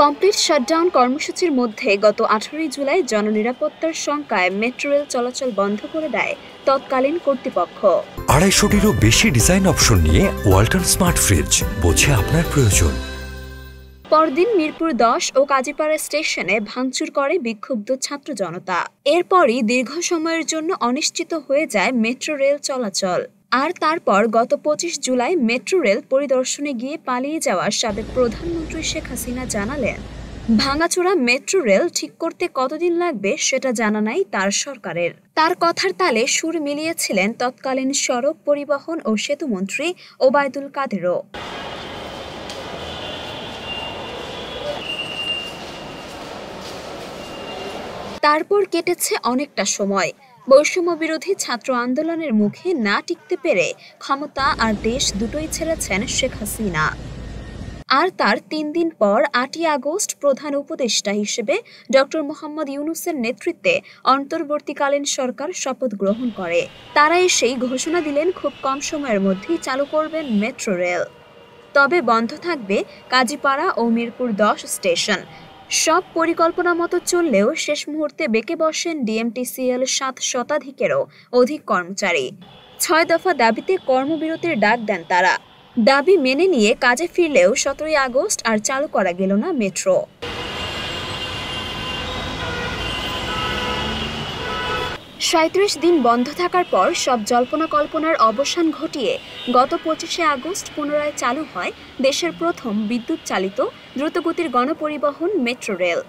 Complete shutdown কর্মসূচির মধ্যে গত ১৮ জুলাই জননিরাপত্তার শঙ্কায় মেট্রো রেল চলাচল বন্ধ করে দেয় তৎকালীন কর্তৃপক্ষ। ২৫০টিরও বেশি ডিজাইন অপশন নিয়ে ওয়ালটন স্মার্ট ফ্রিজ, বোঝে আপনার প্রয়োজন। পরদিন মিরপুর ১০ ও কাজীপাড়া স্টেশনে ভাঙচুর করে বিক্ষুব্ধ ছাত্র জনতা। এরপরই দীর্ঘ সময়ের জন্য অনিশ্চিত হয়ে যায় মেট্রো রেল চলাচল। আর তারপর গত ২৫ জুলাই মেট্রো রেল পরিদর্শনে গিয়ে পালিয়ে যাওয়া সাবেক প্রধানমন্ত্রী শেখ হাসিনা জানালেন, ভাঙাচোরা মেট্রো রেল ঠিক করতে কতদিন লাগবে সেটা জানা নাই তার সরকারের। তার কথার তালে সুর মিলিয়েছিলেন তৎকালীন সড়ক পরিবহন ও সেতুমন্ত্রী ওবায়দুল কাদেরও। তারপর কেটেছে অনেকটা সময়। বৈষম্য বিরোধী ছাত্র আন্দোলনের মুখে না টিকতে পেরে ক্ষমতা আর দেশ দুটোই ছেড়েছেন শেখ হাসিনা। আর তার ৩ দিন পর ৮ই আগস্ট প্রধান উপদেষ্টা হিসেবে ডক্টর মোহাম্মদ ইউনূসের নেতৃত্বে অন্তর্বর্তীকালীন সরকার শপথ গ্রহণ করে। তারা এসেই ঘোষণা দিলেন খুব কম সময়ের মধ্যেই চালু করবেন মেট্রো রেল। তবে বন্ধ থাকবে কাজীপাড়া ও মিরপুর ১০ স্টেশন। সব পরিকল্পনা মতো চললেও শেষ মুহূর্তে বেঁকে বসেন ডিএমটিসিএল ৭ শতাধিকেরও অধিক কর্মচারী। ৬ দফা দাবিতে কর্মবিরতির ডাক দেন তারা। দাবি মেনে নিয়ে কাজে ফিরলেও ১৭ই আগস্ট আর চালু করা গেল না মেট্রো। ৩৭ দিন বন্ধ থাকার পর সব জল্পনা কল্পনার অবসান ঘটিয়ে গত ২৫শে আগস্ট পুনরায় চালু হয় দেশের প্রথম বিদ্যুৎ চালিত দ্রুতগতির গণপরিবহন মেট্রো রেল।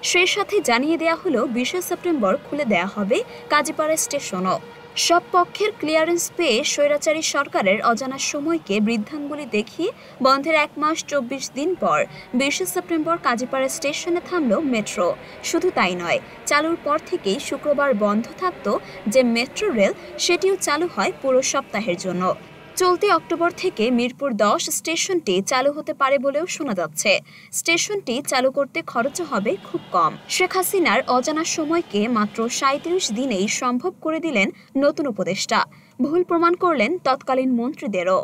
সেই সাথে জানিয়ে দেয়া হলো ২০ সেপ্টেম্বর খুলে দেয়া হবে কাজীপাড়া স্টেশনও। সব পক্ষের ক্লিয়ারেন্স পেয়ে স্বৈরাচারী সরকারের অজানা সময়কে বৃদ্ধাঙ্গুলি দেখিয়ে বন্ধের ১ মাস ২৪ দিন পর ২০ সেপ্টেম্বর কাজীপাড়া স্টেশনে থামল মেট্রো। শুধু তাই নয়, চালুর পর থেকেই শুক্রবার বন্ধ থাকত যে মেট্রো রেল, সেটিও চালু হয় পুরো সপ্তাহের জন্য। চলতি অক্টোবর থেকে মিরপুর ১০ স্টেশনটি চালু হতে পারে বলেও শোনা যাচ্ছে। স্টেশনটি চালু করতে খরচ হবে খুব কম। শেখ হাসিনার অজানা সময়কে মাত্র ৩৭ দিনেই সম্ভব করে দিলেন নতুন উপদেষ্টা। ভুল প্রমাণ করলেন তৎকালীন মন্ত্রীদেরও।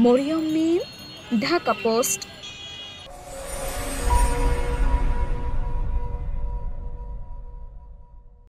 মরিয়ম মিম, ঢাকা পোস্ট।